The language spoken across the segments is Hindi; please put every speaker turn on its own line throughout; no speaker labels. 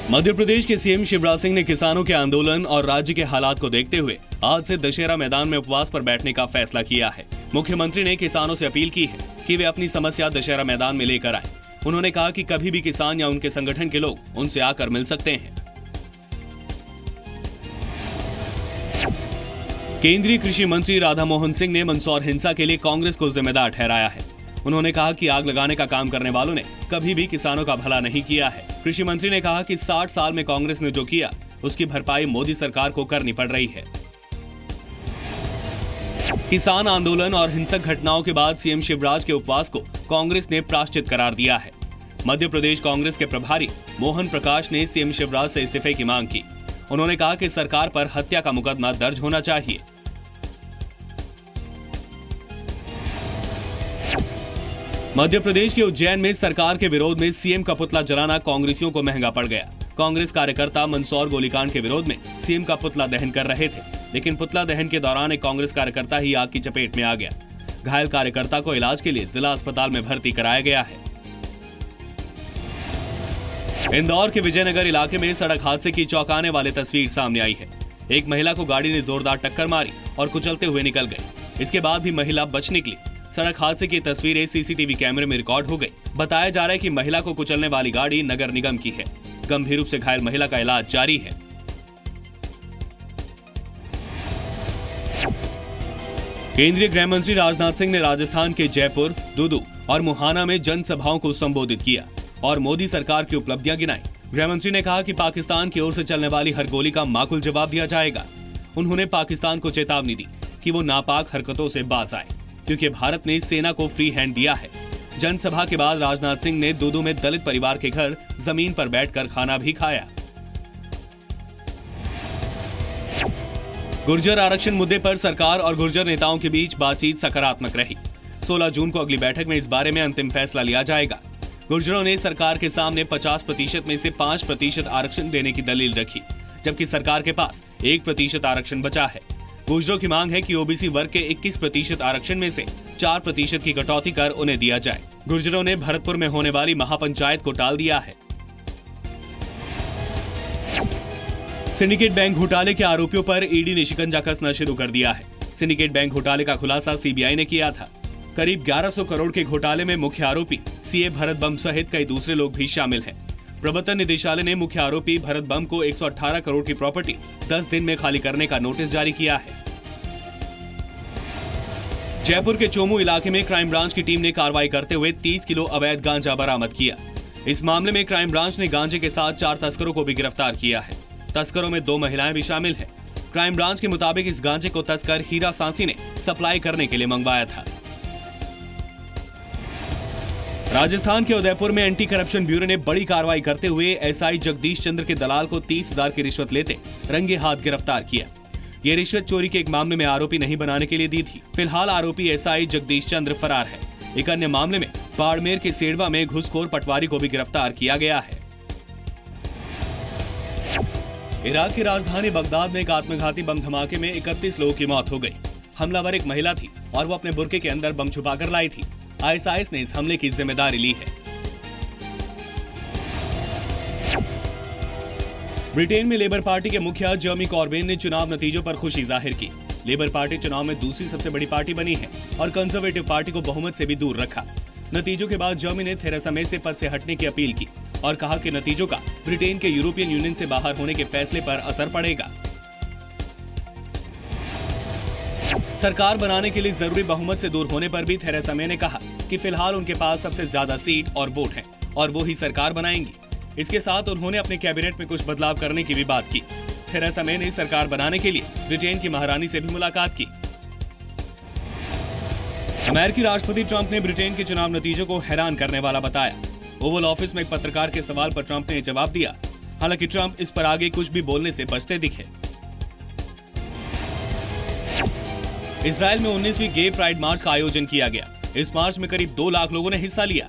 मध्य प्रदेश के सीएम शिवराज सिंह ने किसानों के आंदोलन और राज्य के हालात को देखते हुए आज से दशहरा मैदान में उपवास पर बैठने का फैसला किया है। मुख्यमंत्री ने किसानों से अपील की है कि वे अपनी समस्या दशहरा मैदान में लेकर आए। उन्होंने कहा कि कभी भी किसान या उनके संगठन के लोग उनसे आकर मिल सकते हैं। केंद्रीय कृषि मंत्री राधा मोहन सिंह ने मंदसौर हिंसा के लिए कांग्रेस को जिम्मेदार ठहराया है। उन्होंने कहा कि आग लगाने का काम करने वालों ने कभी भी किसानों का भला नहीं किया है। कृषि मंत्री ने कहा कि 60 साल में कांग्रेस ने जो किया उसकी भरपाई मोदी सरकार को करनी पड़ रही है। किसान आंदोलन और हिंसक घटनाओं के बाद सीएम शिवराज के उपवास को कांग्रेस ने प्रायश्चित करार दिया है। मध्य प्रदेश कांग्रेस के प्रभारी मोहन प्रकाश ने सीएम शिवराज से इस्तीफे की मांग की। उन्होंने कहा कि सरकार पर हत्या का मुकदमा दर्ज होना चाहिए। मध्य प्रदेश के उज्जैन में सरकार के विरोध में सीएम का पुतला जलाना कांग्रेसियों को महंगा पड़ गया। कांग्रेस कार्यकर्ता मंदसौर गोलीकांड के विरोध में सीएम का पुतला दहन कर रहे थे, लेकिन पुतला दहन के दौरान एक कांग्रेस कार्यकर्ता ही आग की चपेट में आ गया। घायल कार्यकर्ता को इलाज के लिए जिला अस्पताल में भर्ती कराया गया है। इंदौर के विजयनगर इलाके में सड़क हादसे की चौंकाने वाली तस्वीर सामने आई है। एक महिला को गाड़ी ने जोरदार टक्कर मारी और कुचलते हुए निकल गई। इसके बाद भी महिला बच निकली। सड़क हादसे की तस्वीरें सीसीटीवी कैमरे में रिकॉर्ड हो गई। बताया जा रहा है कि महिला को कुचलने वाली गाड़ी नगर निगम की है। गंभीर रूप से घायल महिला का इलाज जारी है। केंद्रीय गृह मंत्री राजनाथ सिंह ने राजस्थान के जयपुर, दूदू और मुहाना में जनसभाओं को संबोधित किया और मोदी सरकार की उपलब्धियां गिनाई। गृह मंत्री ने कहा कि पाकिस्तान की ओर से चलने वाली हर गोली का माकूल जवाब दिया जाएगा। उन्होंने पाकिस्तान को चेतावनी दी कि वो नापाक हरकतों से बाज आए, क्योंकि भारत ने सेना को फ्री हैंड दिया है। जनसभा के बाद राजनाथ सिंह ने दूदू में दलित परिवार के घर जमीन पर बैठकर खाना भी खाया। गुर्जर आरक्षण मुद्दे पर सरकार और गुर्जर नेताओं के बीच बातचीत सकारात्मक रही। 16 जून को अगली बैठक में इस बारे में अंतिम फैसला लिया जाएगा। गुर्जरों ने सरकार के सामने 50% में से 5% आरक्षण देने की दलील रखी, जबकि सरकार के पास 1% आरक्षण बचा है। गुर्जरों की मांग है कि ओबीसी वर्ग के 21% आरक्षण में से 4% की कटौती कर उन्हें दिया जाए। गुर्जरों ने भरतपुर में होने वाली महापंचायत को टाल दिया है। सिंडिकेट बैंक घोटाले के आरोपियों पर ईडी ने शिकंजा कसना शुरू कर दिया है। सिंडिकेट बैंक घोटाले का खुलासा सीबीआई ने किया था। करीब 1100 करोड़ के घोटाले में मुख्य आरोपी सीए भरत बम सहित कई दूसरे लोग भी शामिल हैं। प्रवर्तन निदेशालय ने मुख्य आरोपी भरत बम को 118 करोड़ की प्रॉपर्टी 10 दिन में खाली करने का नोटिस जारी किया है। जयपुर के चोमू इलाके में क्राइम ब्रांच की टीम ने कार्रवाई करते हुए 30 किलो अवैध गांजा बरामद किया। इस मामले में क्राइम ब्रांच ने गांजे के साथ 4 तस्करों को भी गिरफ्तार किया है। तस्करों में 2 महिलाएं भी शामिल हैं। क्राइम ब्रांच के मुताबिक इस गांजे को तस्कर हीरा सांसी ने सप्लाई करने के लिए मंगवाया था। राजस्थान के उदयपुर में एंटी करप्शन ब्यूरो ने बड़ी कार्रवाई करते हुए एसआई जगदीश चंद्र के दलाल को 30,000 की रिश्वत लेते रंगे हाथ गिरफ्तार किया। ये रिश्वत चोरी के एक मामले में आरोपी नहीं बनाने के लिए दी थी। फिलहाल आरोपी एसआई जगदीश चंद्र फरार है। एक अन्य मामले में बाड़मेर के सेड़वा में घुसखोर पटवारी को भी गिरफ्तार किया गया है। इराक की राजधानी बगदाद में एक आत्मघाती बम धमाके में 31 लोगों की मौत हो गई। हमलावर एक महिला थी और वो अपने बुर्के के अंदर बम छुपाकर लाई थी। आईएसआईएस ने इस हमले की जिम्मेदारी ली है। ब्रिटेन में लेबर पार्टी के मुखिया जर्मी कॉर्बिन ने चुनाव नतीजों पर खुशी जाहिर की। लेबर पार्टी चुनाव में दूसरी सबसे बड़ी पार्टी बनी है और कंजर्वेटिव पार्टी को बहुमत से भी दूर रखा। नतीजों के बाद जर्मी ने थेरेसा मे से पद से हटने की अपील की और कहा कि नतीजों का ब्रिटेन के यूरोपियन यूनियन से बाहर होने के फैसले पर असर पड़ेगा। सरकार बनाने के लिए जरूरी बहुमत से दूर होने पर भी थेरेसा मे ने कहा कि फिलहाल उनके पास सबसे ज्यादा सीट और वोट हैं और वो ही सरकार बनाएंगी। इसके साथ उन्होंने अपने कैबिनेट में कुछ बदलाव करने की भी बात की। थेरेसा मे ने सरकार बनाने के लिए ब्रिटेन की महारानी से भी मुलाकात की। अमेरिकी राष्ट्रपति ट्रंप ने ब्रिटेन के चुनाव नतीजों को हैरान करने वाला बताया। ओवल ऑफिस में एक पत्रकार के सवाल पर ट्रंप ने जवाब दिया। हालांकि ट्रंप इस पर आगे कुछ भी बोलने से बचते दिखे। इजराइल में 19वीं गे प्राइड मार्च का आयोजन किया गया। इस मार्च में करीब 2 लाख लोगों ने हिस्सा लिया।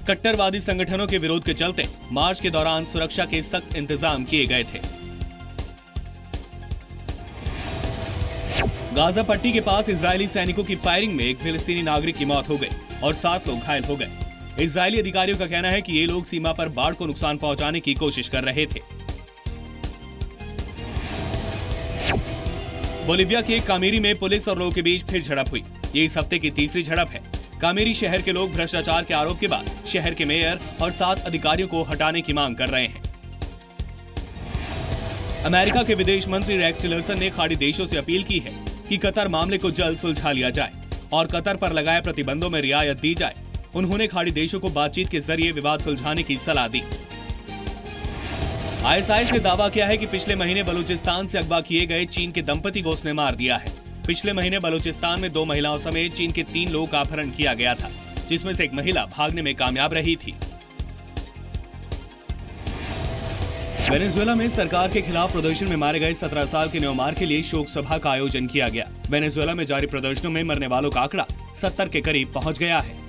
कट्टरवादी संगठनों के विरोध के चलते मार्च के दौरान सुरक्षा के सख्त इंतजाम किए गए थे। गाजा पट्टी के पास इजरायली सैनिकों की फायरिंग में एक फिलिस्तीनी नागरिक की मौत हो गई और 7 लोग घायल हो गए। इजरायली अधिकारियों का कहना है कि ये लोग सीमा पर बाढ़ को नुकसान पहुंचाने की कोशिश कर रहे थे। बोलिविया के कामेरी में पुलिस और लोगों के बीच फिर झड़प हुई। ये इस हफ्ते की तीसरी झड़प है। कामेरी शहर के लोग भ्रष्टाचार के आरोप के बाद शहर के मेयर और 7 अधिकारियों को हटाने की मांग कर रहे हैं। अमेरिका के विदेश मंत्री रेक्स टिलरसन ने खाड़ी देशों से अपील की है कि कतर मामले को जल्द सुलझा लिया जाए और कतर पर लगाए प्रतिबंधों में रियायत दी जाए। उन्होंने खाड़ी देशों को बातचीत के जरिए विवाद सुलझाने की सलाह दी। ISIS ने दावा किया है कि पिछले महीने बलूचिस्तान से अगवा किए गए चीन के दंपति को उसने मार दिया है। पिछले महीने बलूचिस्तान में 2 महिलाओं समेत चीन के 3 लोगों का अपहरण किया गया था, जिसमें से एक महिला भागने में कामयाब रही थी। वेनेजुएला में सरकार के खिलाफ प्रदर्शन में मारे गए 17 साल के न्योमार के लिए शोक सभा का आयोजन किया गया। वेनेजुएला में जारी प्रदर्शनों में मरने वालों का आंकड़ा 70 के करीब पहुंच गया है।